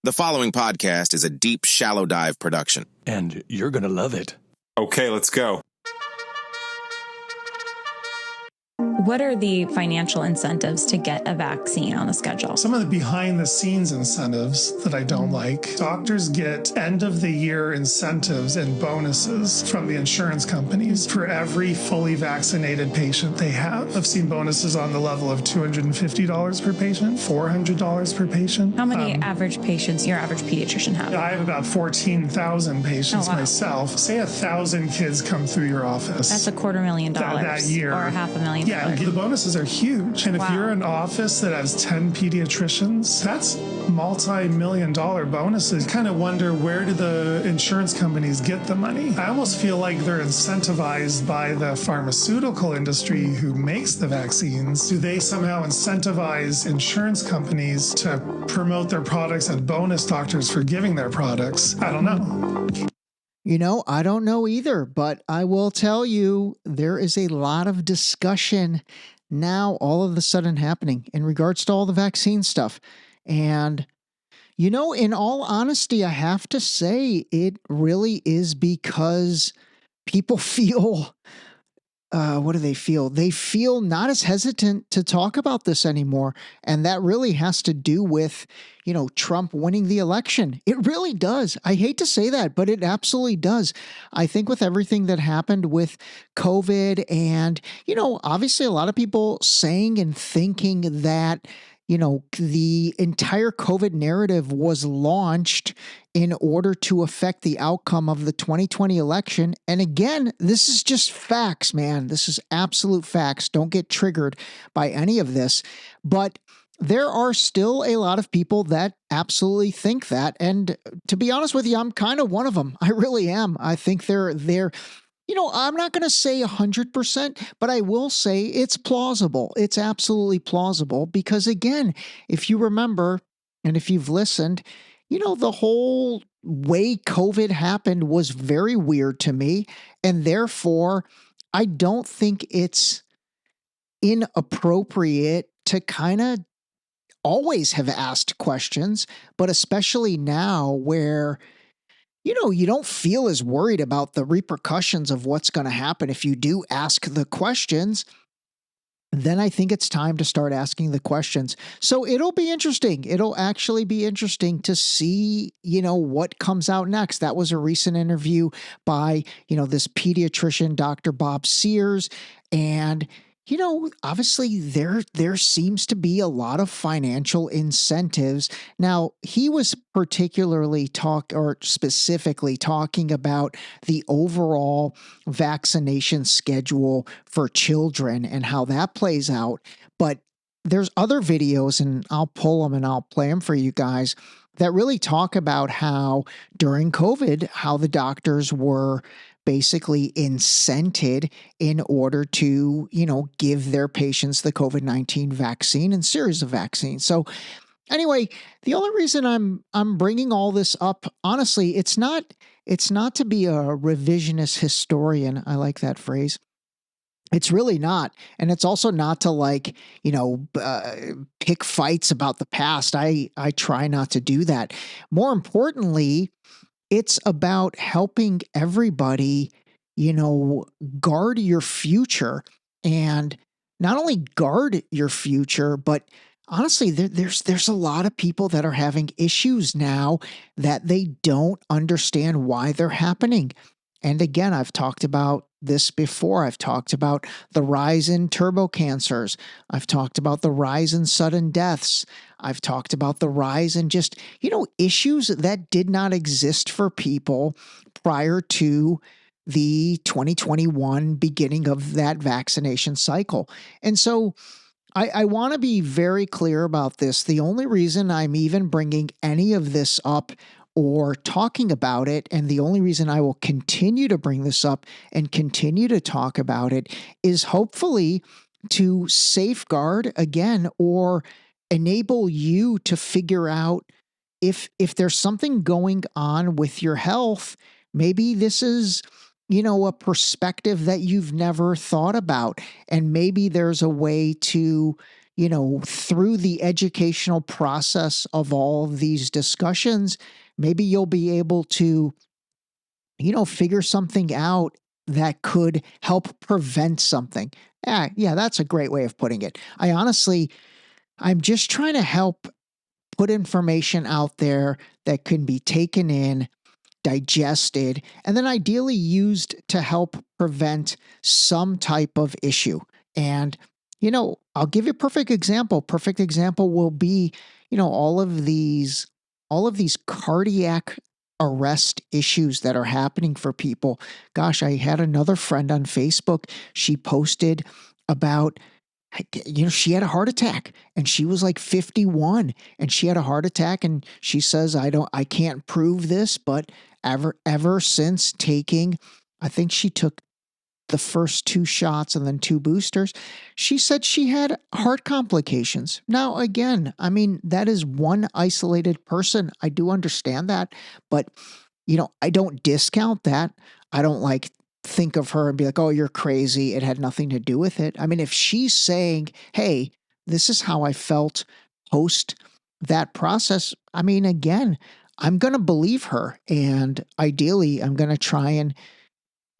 The following podcast is a deep, shallow dive production. And you're going to love it. Okay, let's go. What are the financial incentives to get a vaccine on the schedule? Some of the behind the scenes incentives that I don't like. Doctors get end of the year incentives and bonuses from the insurance companies for every fully vaccinated patient they have. I've seen bonuses on the level of $250 per patient, $400 per patient. How many average patients your average pediatrician have? I have about 14,000 patients myself. Say 1,000 kids come through your office. That's $250,000 that year. Or $500,000. Yeah, the bonuses are huge. And if you're an office that has 10 pediatricians, that's multi-million-dollar bonuses. You kind of wonder, where do the insurance companies get the money? I almost feel like they're incentivized by the pharmaceutical industry who makes the vaccines. Do they somehow incentivize insurance companies to promote their products and bonus doctors for giving their products? I don't know. You know, I don't know either, but I will tell you there is a lot of discussion now all of a sudden happening in regards to all the vaccine stuff. And, you know, in all honesty, I have to say it really is because people feel, what do they feel? They feel not as hesitant to talk about this anymore. And that really has to do with, you know, Trump winning the election. It really does. I hate to say that, but it absolutely does. I think with everything that happened with COVID and, you know, obviously a lot of people saying and thinking that, you know, the entire COVID narrative was launched in order to affect the outcome of the 2020 election. And again, this is just facts, man. This is absolute facts. Don't get triggered by any of this. But there are still a lot of people that absolutely think that. And to be honest with you, I'm kind of one of them. I really am. I think they're you know, I'm not going to say 100%, but I will say it's plausible. It's absolutely plausible because, again, if you remember and if you've listened, you know, the whole way COVID happened was very weird to me. And therefore, I don't think it's inappropriate to kind of always have asked questions, but especially now where, you know, you don't feel as worried about the repercussions of what's going to happen if you do ask the questions. Then I think it's time to start asking the questions. So it'll be interesting. It'll actually be interesting to see, you know, what comes out next. That was a recent interview by, you know, this pediatrician, Dr. Bob Sears. And, you know, obviously there seems to be a lot of financial incentives. Now, he was specifically talking about the overall vaccination schedule for children and how that plays out. But there's other videos, and I'll pull them and I'll play them for you guys, that really talk about how during COVID, how the doctors were basically incented in order to, you know, give their patients the COVID-19 vaccine and series of vaccines. So anyway, the only reason I'm bringing all this up, honestly, it's not to be a revisionist historian. I like that phrase. It's really not. And it's also not to, like, you know, pick fights about the past. I try not to do that. More importantly, it's about helping everybody, you know, guard your future, and not only guard your future, but honestly, there's a lot of people that are having issues now that they don't understand why they're happening. And again, I've talked about this before. I've talked about the rise in turbo cancers. I've talked about the rise in sudden deaths. I've talked about the rise in just, you know, issues that did not exist for people prior to the 2021 beginning of that vaccination cycle. And so I want to be very clear about this. The only reason I'm even bringing any of this up or talking about it, and the only reason I will continue to bring this up and continue to talk about it, is hopefully to safeguard again, or enable you to figure out if there's something going on with your health. Maybe this is, you know, a perspective that you've never thought about, and maybe there's a way to, through the educational process of all of these discussions, maybe you'll be able to, figure something out that could help prevent something. Yeah, that's a great way of putting it. I'm just trying to help put information out there that can be taken in, digested, and then ideally used to help prevent some type of issue. And, I'll give you a perfect example. Perfect example will be, all of these cardiac arrest issues that are happening for people. Gosh, I had another friend on Facebook. She posted about, she had a heart attack and she was like 51 and she had a heart attack, and she says, I can't prove this, but ever since taking, I think she took the first 2 shots and then 2 boosters, she said she had heart complications. Now, again, that is one isolated person. I do understand that, but I don't discount that. I don't think of her and be like, oh, you're crazy. It had nothing to do with it. If she's saying, hey, this is how I felt post that process, again, I'm going to believe her. And ideally, I'm going to try and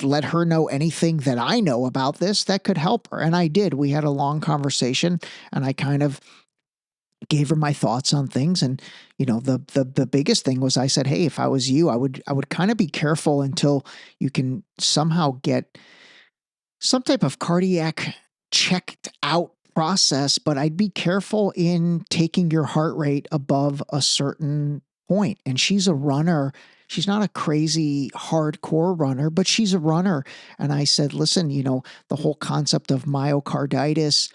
let her know anything that I know about this that could help her. And I did. We had a long conversation and I kind of gave her my thoughts on things. And, the biggest thing was I said, hey, if I was you, I would kind of be careful until you can somehow get some type of cardiac checked out process, but I'd be careful in taking your heart rate above a certain point. And she's a runner. She's not a crazy hardcore runner, but she's a runner. And I said, listen, the whole concept of myocarditis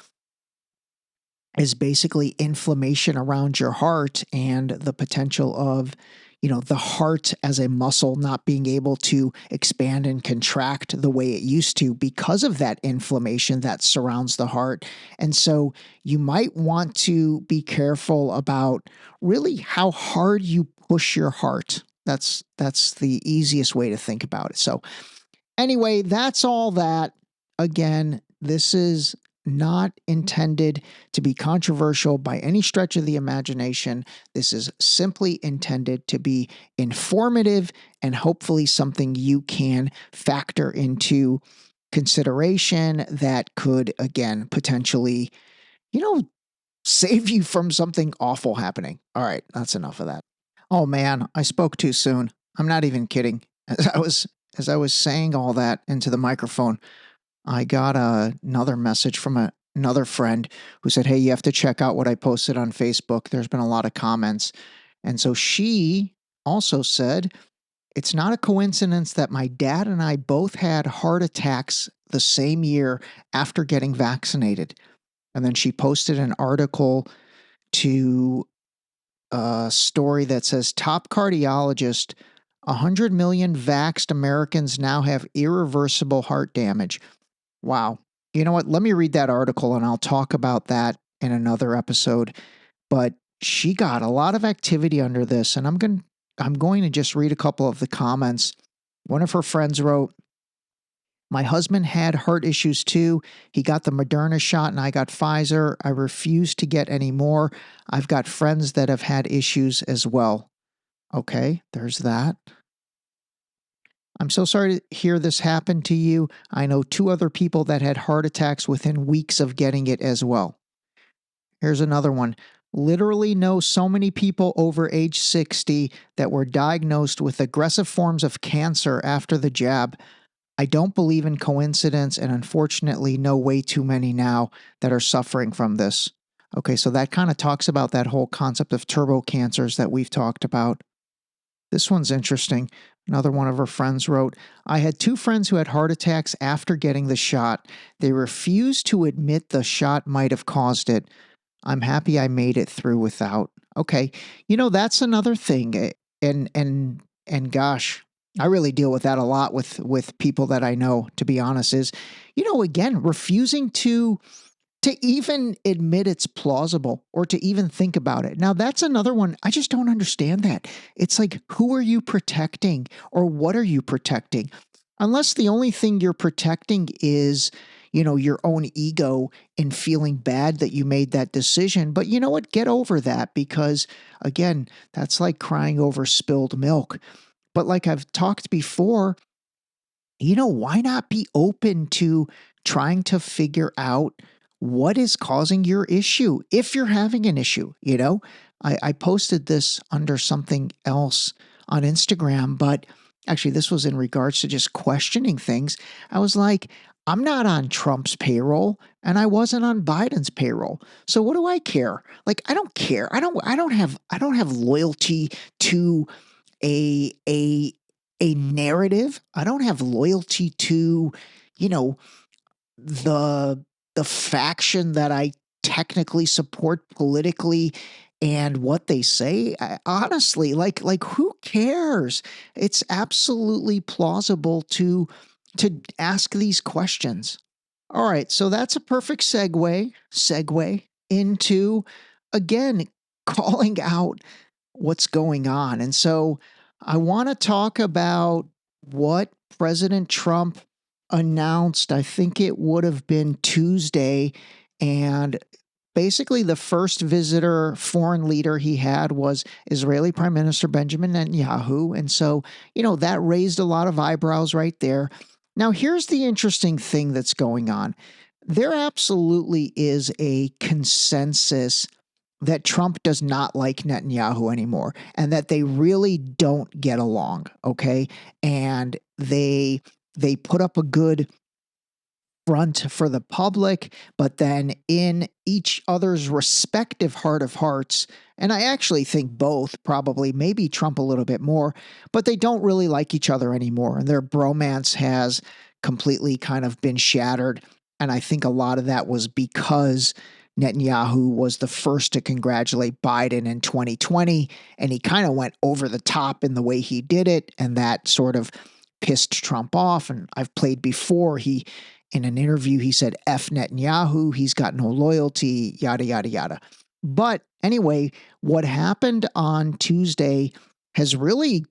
is basically inflammation around your heart and the potential of, the heart as a muscle not being able to expand and contract the way it used to because of that inflammation that surrounds the heart. And so you might want to be careful about really how hard you push your heart. That's the easiest way to think about it. So anyway, that's all that. Again, this is not intended to be controversial by any stretch of the imagination. This is simply intended to be informative and hopefully something you can factor into consideration that could, again, potentially, save you from something awful happening. All right, that's enough of that. Oh man, I spoke too soon. I'm not even kidding. As I was saying all that into the microphone, I got another message from another friend who said, hey, you have to check out what I posted on Facebook. There's been a lot of comments. And so she also said, it's not a coincidence that my dad and I both had heart attacks the same year after getting vaccinated. And then she posted an article to a story that says, top cardiologist, 100 million vaxxed Americans now have irreversible heart damage. Wow. You know what? Let me read that article and I'll talk about that in another episode. But she got a lot of activity under this, and I'm going to just read a couple of the comments. One of her friends wrote, my husband had heart issues too. He got the Moderna shot and I got Pfizer. I refuse to get any more. I've got friends that have had issues as well. Okay, there's that. I'm so sorry to hear this happen to you. I know 2 other people that had heart attacks within weeks of getting it as well. Here's another one. Literally know so many people over age 60 that were diagnosed with aggressive forms of cancer after the jab. I don't believe in coincidence, and unfortunately know way too many now that are suffering from this. Okay, so that kind of talks about that whole concept of turbo cancers that we've talked about. This one's interesting. Another one of her friends wrote, I had 2 friends who had heart attacks after getting the shot. They refused to admit the shot might have caused it. I'm happy I made it through without. Okay, that's another thing. And gosh, I really deal with that a lot with people that I know, to be honest, is, again, refusing to even admit it's plausible or to even think about it. Now, that's another one. I just don't understand that. It's like, who are you protecting or what are you protecting? Unless the only thing you're protecting is, your own ego in feeling bad that you made that decision. But you know what? Get over that, because again, that's like crying over spilled milk. But like I've talked before, why not be open to trying to figure out what is causing your issue if you're having an issue? I posted this under something else on Instagram, but actually, this was in regards to just questioning things. I was like, I'm not on Trump's payroll and I wasn't on Biden's payroll. So what do I care? Like, I don't care. I don't have loyalty to a narrative. I don't have loyalty to, the faction that I technically support politically and what they say. Honestly, like who cares? It's absolutely plausible to ask these questions. All right, so that's a perfect segue into, again, calling out what's going on. And so I want to talk about what President Trump announced. I think it would have been Tuesday. And basically, the first foreign leader he had was Israeli Prime Minister Benjamin Netanyahu. And so, that raised a lot of eyebrows right there. Now, here's the interesting thing that's going on. There absolutely is a consensus that Trump does not like Netanyahu anymore and that they really don't get along, okay? And they put up a good front for the public, but then in each other's respective heart of hearts, and I actually think both, probably, maybe Trump a little bit more, but they don't really like each other anymore. And their bromance has completely kind of been shattered. And I think a lot of that was because Netanyahu was the first to congratulate Biden in 2020, and he kind of went over the top in the way he did it, and that sort of pissed Trump off. And I've played before, in an interview, he said, F Netanyahu, he's got no loyalty, yada, yada, yada. But anyway, what happened on Tuesday has really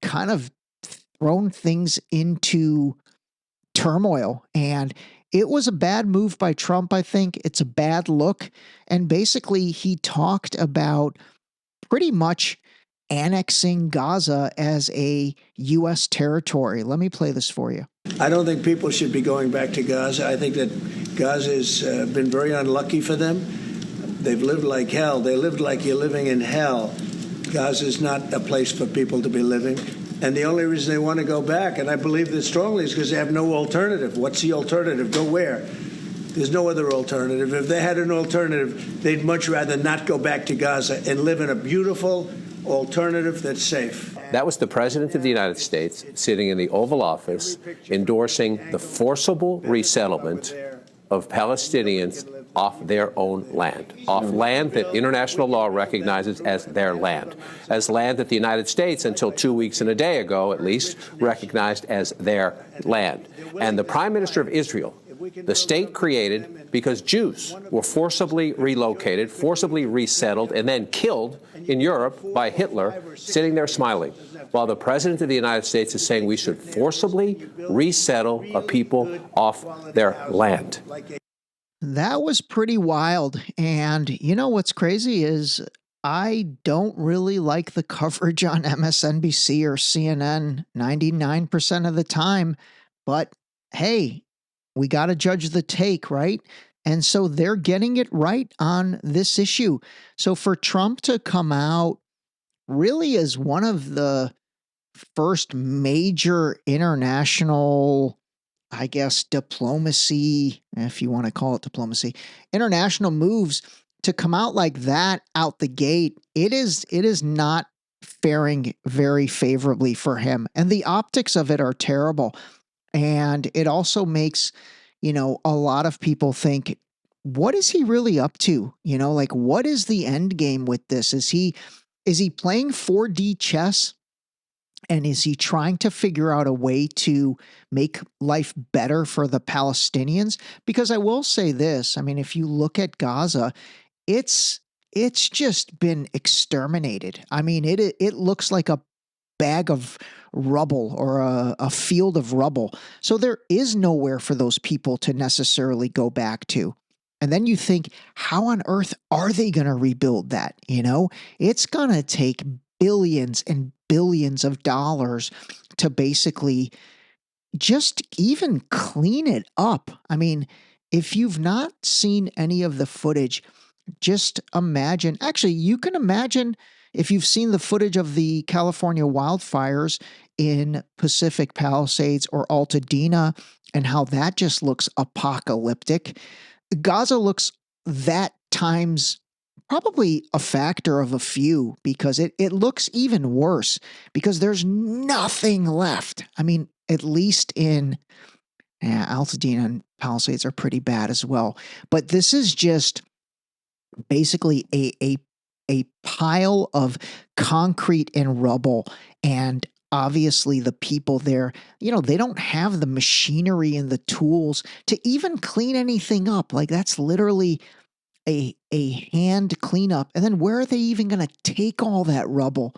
kind of thrown things into turmoil. And it was a bad move by Trump, I think. It's a bad look. And basically, he talked about pretty much annexing Gaza as a U.S. territory. Let me play this for you. I don't think people should be going back to Gaza. I think that Gaza has been very unlucky for them. They've lived like hell. They lived like you're living in hell. Gaza is not a place for people to be living. And the only reason they want to go back, and I believe this strongly, is because they have no alternative. What's the alternative? Go where? There's no other alternative. If they had an alternative, they'd much rather not go back to Gaza and live in a beautiful alternative that's safe. That was the President of the United States sitting in the Oval Office endorsing the forcible resettlement of Palestinians off their own land, off land that international law recognizes as their land, as land that the United States, until 2 weeks and a day ago at least, recognized as their land. And the Prime Minister of Israel, the state created because Jews were forcibly relocated, forcibly resettled, and then killed in Europe by Hitler, sitting there smiling, while the President of the United States is saying we should forcibly resettle a people off their land. That was pretty wild. And what's crazy is I don't really like the coverage on MSNBC or CNN 99% of the time. But hey, we got to judge the take, right? And so they're getting it right on this issue. So for Trump to come out really as one of the first major international, I guess, diplomacy, if you want to call it diplomacy, international moves to come out like that out the gate, it is not faring very favorably for him. And the optics of it are terrible. And it also makes, a lot of people think, what is he really up to? Like, what is the end game with this? Is he playing 4D chess? And is he trying to figure out a way to make life better for the Palestinians? Because I will say this, I mean, if you look at Gaza, it's just been exterminated. I mean, it looks like a bag of rubble or a field of rubble. So there is nowhere for those people to necessarily go back to. And then you think, how on earth are they going to rebuild that? It's going to take billions and billions of dollars to basically just even clean it up. I mean, if you've not seen any of the footage, just imagine. Actually, you can imagine if you've seen the footage of the California wildfires in Pacific Palisades or Altadena and how that just looks apocalyptic. Gaza looks that times probably a factor of a few, because it looks even worse because there's nothing left. I mean, at least in Altadena and Palisades are pretty bad as well. But this is just basically a pile of concrete and rubble, and obviously the people there, they don't have the machinery and the tools to even clean anything up. Like, that's literally a hand cleanup. And then where are they even going to take all that rubble?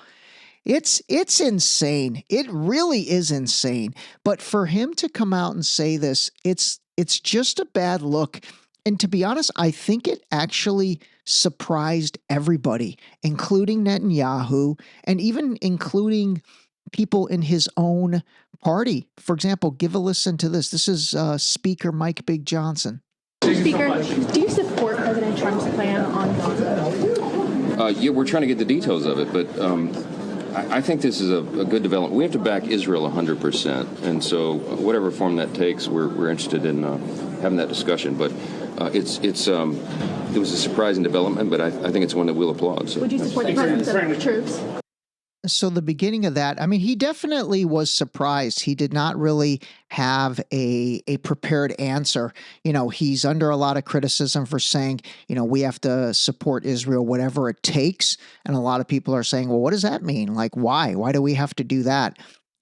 It's insane. It really is insane. But for him to come out and say this, it's just a bad look. And to be honest, I think it actually surprised everybody, including Netanyahu, and even including people in his own party. For example, give a listen to this. This is Speaker Mike Big Johnson. Speaker, do you support President Trump's plan on Gaza? Yeah, we're trying to get the details of it, but I think this is a good development. We have to back Israel 100%, and so whatever form that takes, we're interested in having that discussion. But it was a surprising development, but I think it's one that we'll applaud. So. Would you support the presence of troops? So the beginning of that, I mean, he definitely was surprised. He did not really have a prepared answer. He's under a lot of criticism for saying, we have to support Israel, whatever it takes. And a lot of people are saying, well, what does that mean? Like, why? Why do we have to do that?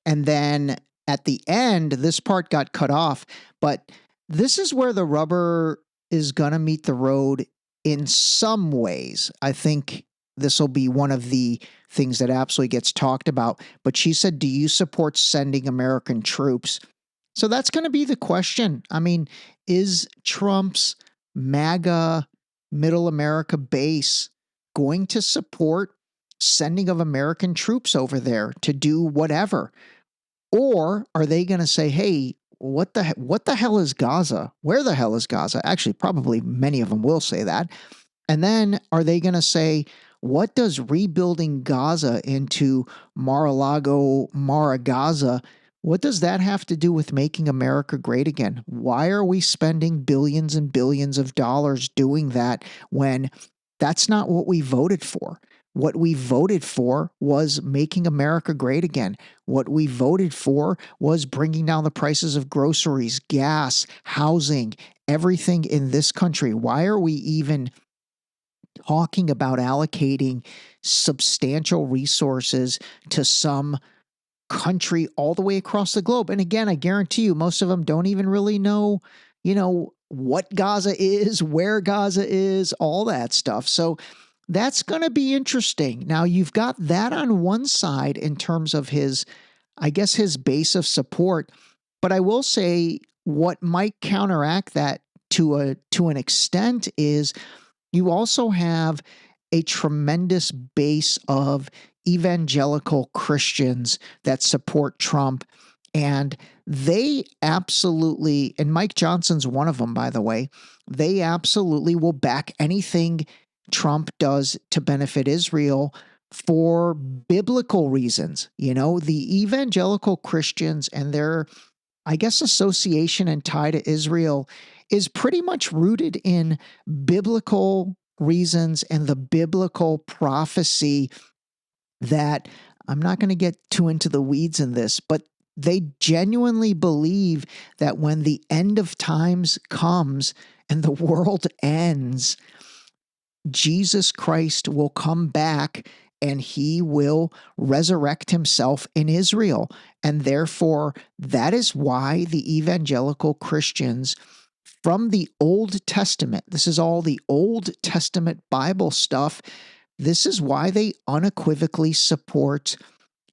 And then at the end, this part got cut off. But this is where the rubber is going to meet the road in some ways. I think this will be one of the things that absolutely gets talked about. But she said, do you support sending American troops? So that's going to be the question. I mean, is Trump's MAGA Middle America base going to support sending of American troops over there to do whatever? Or are they going to say, hey, what the hell is Gaza? Where the hell is Gaza? Actually, probably many of them will say that. And then are they going to say, what does rebuilding Gaza into Mar-a-Lago, Gaza, what does that have to do with making America great again? Why are we spending billions and billions of dollars doing that when that's not what we voted for? What we voted for was making America great again. What we voted for was bringing down the prices of groceries, gas, housing, everything in this country. Why are we even talking about allocating substantial resources to some country all the way across the globe? And again, I guarantee you, most of them don't even really know, what Gaza is, where Gaza is, all that stuff. So that's going to be interesting. Now, you've got that on one side in terms of his base of support. But I will say what might counteract that to an extent is you also have a tremendous base of evangelical Christians that support Trump. And they absolutely, and Mike Johnson's one of them, by the way, they absolutely will back anything Trump does to benefit Israel for biblical reasons. The evangelical Christians and their, association and tie to Israel is pretty much rooted in biblical reasons and the biblical prophecy that I'm not going to get too into the weeds in this, but they genuinely believe that when the end of times comes and the world ends, Jesus Christ will come back and he will resurrect himself in Israel. And therefore, that is why the evangelical Christians from the Old Testament, this is all the Old Testament Bible stuff, this is why they unequivocally support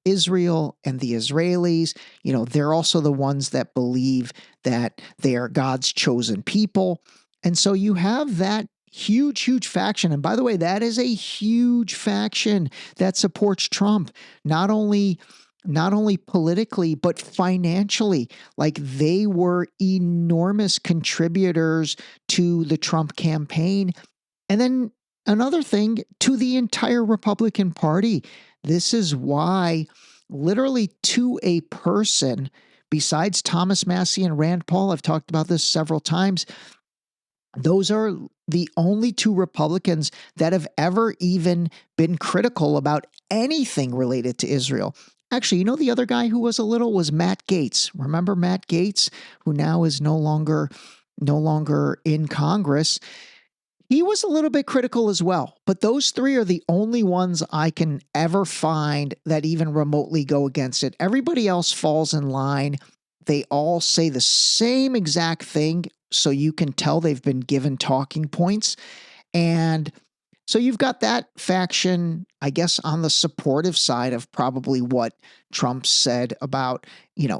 Israel and the Israelis. They're also the ones that believe that they are God's chosen people. And so you have that huge faction. And by the way, that is a huge faction that supports Trump, not only politically, but financially. Like, they were enormous contributors to the Trump campaign. And then another thing, to the entire Republican Party. This is why, literally to a person, besides Thomas Massie and Rand Paul, I've talked about this several times, those are the only two Republicans that have ever even been critical about anything related to Israel. Actually, the other guy who was was Matt Gaetz. Remember Matt Gaetz, who now is no longer in Congress? He was a little bit critical as well. But those three are the only ones I can ever find that even remotely go against it. Everybody else falls in line. They all say the same exact thing, so you can tell they've been given talking points. And so you've got that faction, I guess, on the supportive side of probably what Trump said about,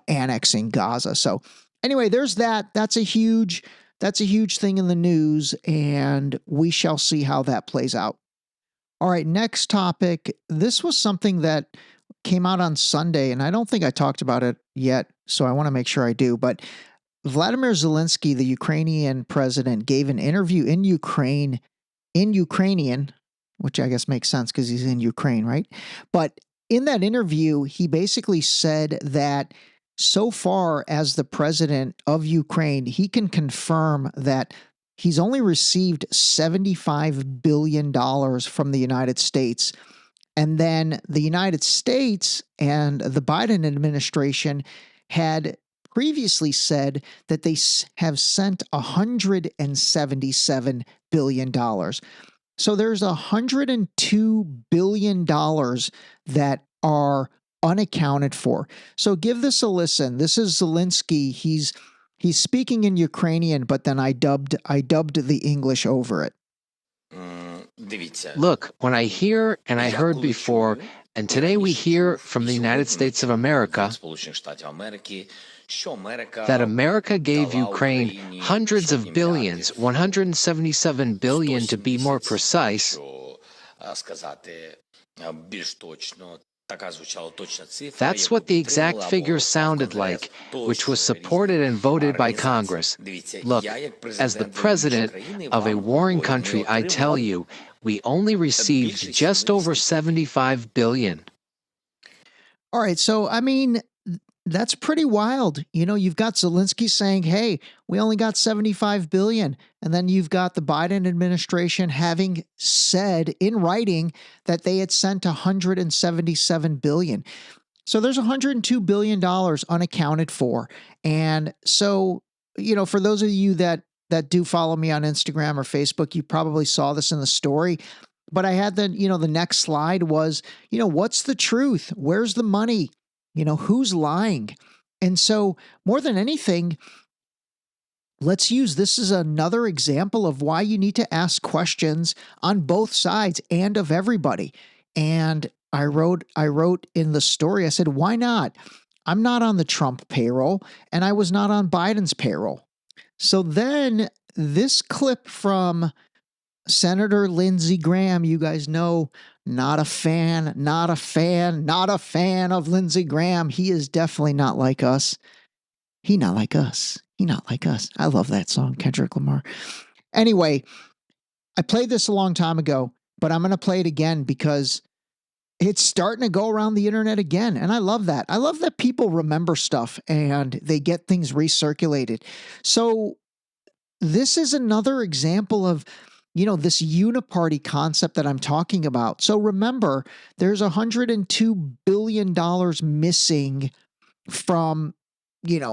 annexing Gaza. So anyway, there's that. That's a huge thing in the news, and we shall see how that plays out. All right, next topic. This was something that came out on Sunday, and I don't think I talked about it yet, so I want to make sure I do. But Vladimir Zelensky, the Ukrainian president, gave an interview in Ukrainian, which I guess makes sense because he's in Ukraine, right? But in that interview, he basically said that so far as the president of Ukraine, he can confirm that he's only received $75 billion from the United States. And then the United States and the Biden administration had previously said that they have sent $177 billion. So there's $102 billion that are unaccounted for. So give this a listen. This is Zelensky. He's speaking in Ukrainian, but then I dubbed the English over it. Look, when I hear, and I heard before, and today we hear from the United States of America that America gave Ukraine hundreds of billions, 177 billion to be more precise. That's what the exact figure sounded like, which was supported and voted by Congress. Look, as the president of a warring country, I tell you, we only received just over 75 billion. All right, so I mean, that's pretty wild. You've got Zelensky saying, hey, we only got 75 billion. And then you've got the Biden administration having said in writing that they had sent 177 billion. So there's $102 billion unaccounted for. And so, for those of you that do follow me on Instagram or Facebook, you probably saw this in the story. But I had the next slide was, what's the truth? Where's the money? Who's lying? And so more than anything, let's use this as another example of why you need to ask questions on both sides and of everybody. And I wrote in the story, I said, why not? I'm not on the Trump payroll, and I was not on Biden's payroll. So then this clip from Senator Lindsey Graham, you guys know, not a fan of Lindsey Graham. He is definitely not like us. He not like us. I love that song, Kendrick Lamar. Anyway, I played this a long time ago, but I'm going to play it again because it's starting to go around the internet again. And I love that. I love that people remember stuff and they get things recirculated. So this is another example of this uniparty concept that I'm talking about. So remember, there's $102 billion missing from,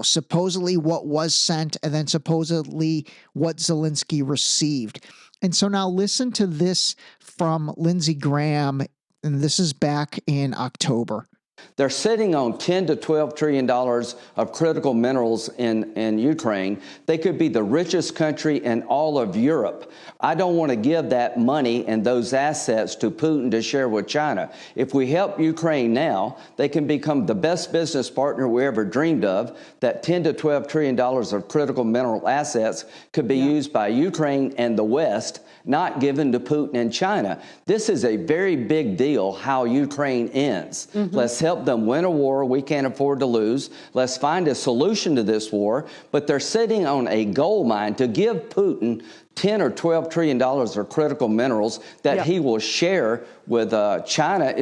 supposedly what was sent and then supposedly what Zelensky received. And so now listen to this from Lindsey Graham, and this is back in October. They're sitting on $10 to $12 trillion of critical minerals in Ukraine. They could be the richest country in all of Europe. I don't want to give that money and those assets to Putin to share with China. If we help Ukraine now, they can become the best business partner we ever dreamed of. That $10 to $12 trillion of critical mineral assets could be used by Ukraine and the West, not given to Putin and China. This is a very big deal how Ukraine ends. Let's help them win a war we can't afford to lose. Let's find a solution to this war. But they're sitting on a gold mine to give Putin $10 or $12 trillion of critical minerals that he will share with China.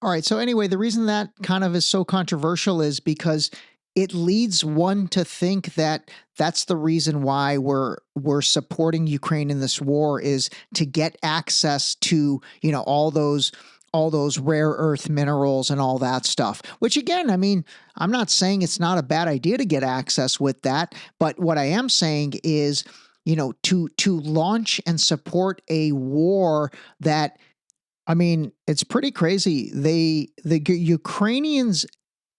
All right. So anyway, the reason that kind of is so controversial is because it leads one to think that that's the reason why we're supporting Ukraine in this war, is to get access to, you know, all those rare earth minerals and all that stuff, which again, I mean, I'm not saying it's not a bad idea to get access with that, but what I am saying is, you know, to launch and support a war that, I mean, it's pretty crazy. The Ukrainians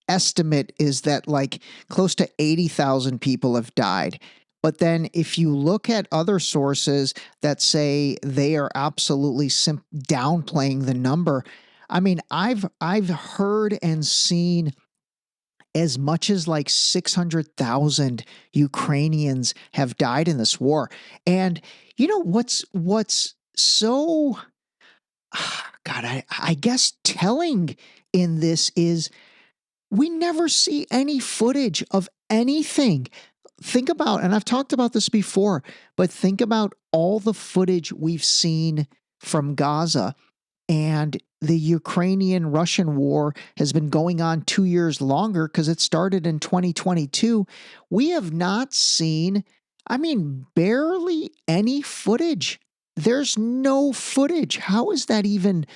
estimate is that like close to 80,000 people have died. But then if you look at other sources that say they are absolutely downplaying the number, I mean, I've heard and seen as much as like 600,000 Ukrainians have died in this war. And you know what's so, God, I guess telling in this is we never see any footage of anything. Think about, and I've talked about this before, but think about all the footage we've seen from Gaza, and the Ukrainian-Russian war has been going on 2 years longer because it started in 2022. We have not seen, I mean, barely any footage. There's no footage. How is that even,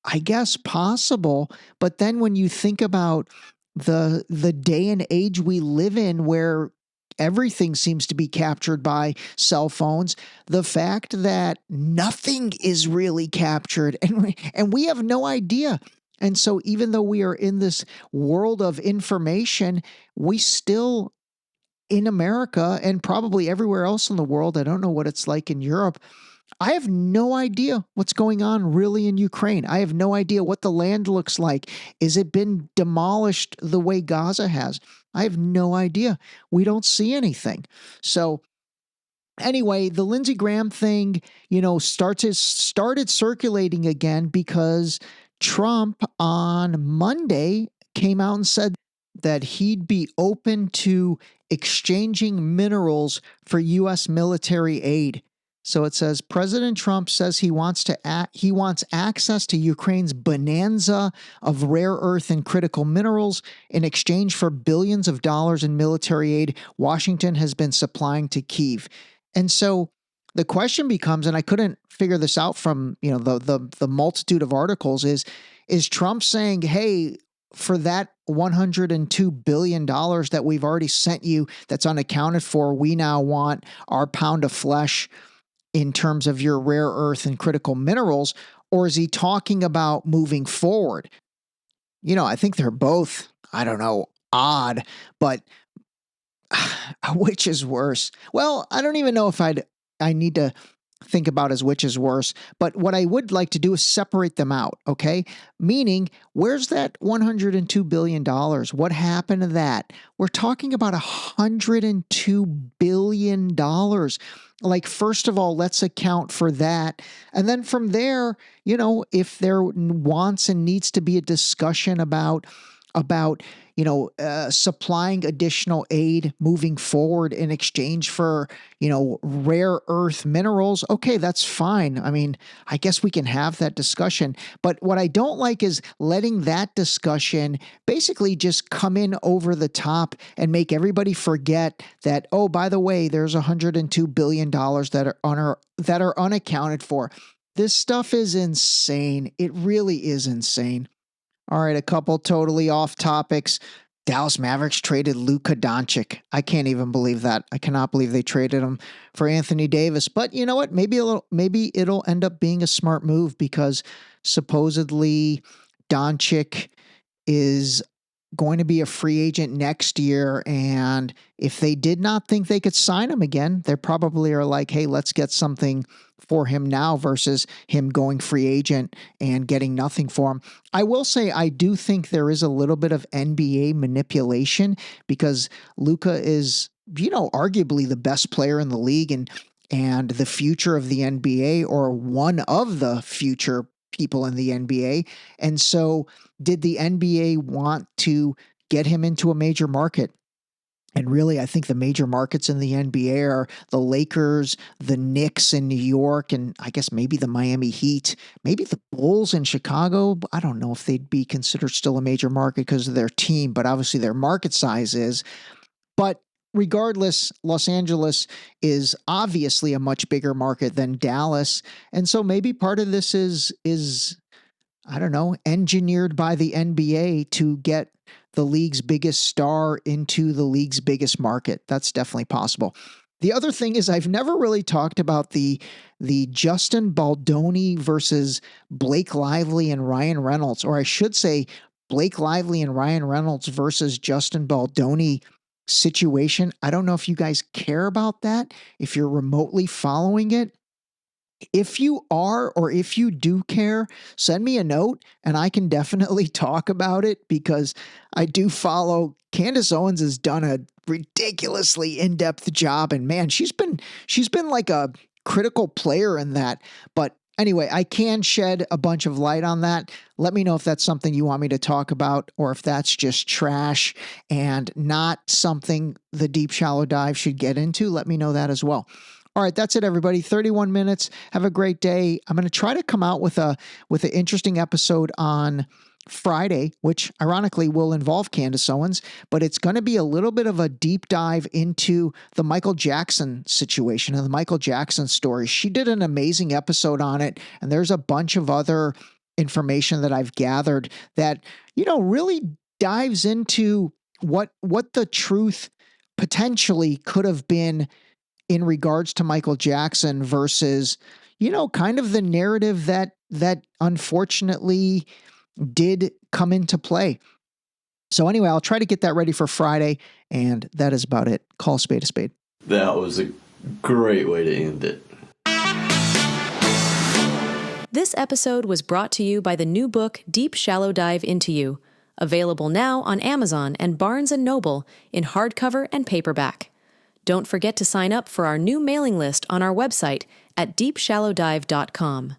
I guess, possible? But then when you think about the day and age we live in, where everything seems to be captured by cell phones, the fact that nothing is really captured, and we have no idea. And so even though we are in this world of information, we still, in America and probably everywhere else in the world, I don't know what it's like in Europe, I have no idea what's going on really in Ukraine. I have no idea what the land looks like. Is it been demolished the way Gaza has? I have no idea. We don't see anything. So anyway, the Lindsey Graham thing, you know, started circulating again because Trump on Monday came out and said that he'd be open to exchanging minerals for U.S. military aid. So it says President Trump says he wants access to Ukraine's bonanza of rare earth and critical minerals in exchange for billions of dollars in military aid Washington has been supplying to Kyiv. And so the question becomes, and I couldn't figure this out from, you know, the multitude of articles, is Trump saying, hey, for that $102 billion that we've already sent you that's unaccounted for, we now want our pound of flesh in terms of your rare earth and critical minerals? Or is he talking about moving forward? You know, I think they're both, I don't know, odd, but which is worse? Well, I don't even know if I need to think about as which is worse, but what I would like to do is separate them out, okay? Meaning, where's that $102 billion? What happened to that? We're talking about $102 billion. Like, first of all, let's account for that. And then from there, you know, if there wants and needs to be a discussion about you know, supplying additional aid moving forward in exchange for, you know, rare earth minerals, okay, that's fine. I mean, I guess we can have that discussion. But what I don't like is letting that discussion basically just come in over the top and make everybody forget that, oh, by the way, there's $102 billion that are unaccounted for. This stuff is insane. It really is insane. All right, a couple totally off topics. Dallas Mavericks traded Luka Doncic. I can't even believe that. I cannot believe they traded him for Anthony Davis. But you know what? Maybe it'll end up being a smart move because supposedly Doncic is going to be a free agent next year. And if they did not think they could sign him again, they probably are like, hey, let's get something for him now versus him going free agent and getting nothing for him. I will say I do think there is a little bit of NBA manipulation because Luka is, arguably the best player in the league and the future of the NBA, or one of the future people in the NBA. And so did the NBA want to get him into a major market? And really, I think the major markets in the NBA are the Lakers, the Knicks in New York, and I guess maybe the Miami Heat, maybe the Bulls in Chicago. I don't know if they'd be considered still a major market because of their team, but obviously their market size is. But regardless, Los Angeles is obviously a much bigger market than Dallas. And so maybe part of this is I don't know, engineered by the NBA to get the league's biggest star into the league's biggest market. That's definitely possible. The other thing is I've never really talked about the Justin Baldoni versus Blake Lively and Ryan Reynolds, or I should say Blake Lively and Ryan Reynolds versus Justin Baldoni situation. I don't know if you guys care about that, if you're remotely following it. If you are, or if you do care, send me a note and I can definitely talk about it because I do follow. Candace Owens has done a ridiculously in-depth job, and man, she's been like a critical player in that. But anyway, I can shed a bunch of light on that. Let me know if that's something you want me to talk about, or if that's just trash and not something the Deep Shallow Dive should get into. Let me know that as well. All right, that's it, everybody. 31 minutes. Have a great day. I'm going to try to come out with an interesting episode on Friday, which ironically will involve Candace Owens, but it's going to be a little bit of a deep dive into the Michael Jackson situation and the Michael Jackson story. She did an amazing episode on it, and there's a bunch of other information that I've gathered that, really dives into what the truth potentially could have been in regards to Michael Jackson versus, kind of the narrative that unfortunately did come into play. So anyway, I'll try to get that ready for Friday, and that is about it. Call a spade a spade. That was a great way to end it. This episode was brought to you by the new book, Deep Shallow Dive Into You, available now on Amazon and Barnes & Noble in hardcover and paperback. Don't forget to sign up for our new mailing list on our website at deepshallowdive.com.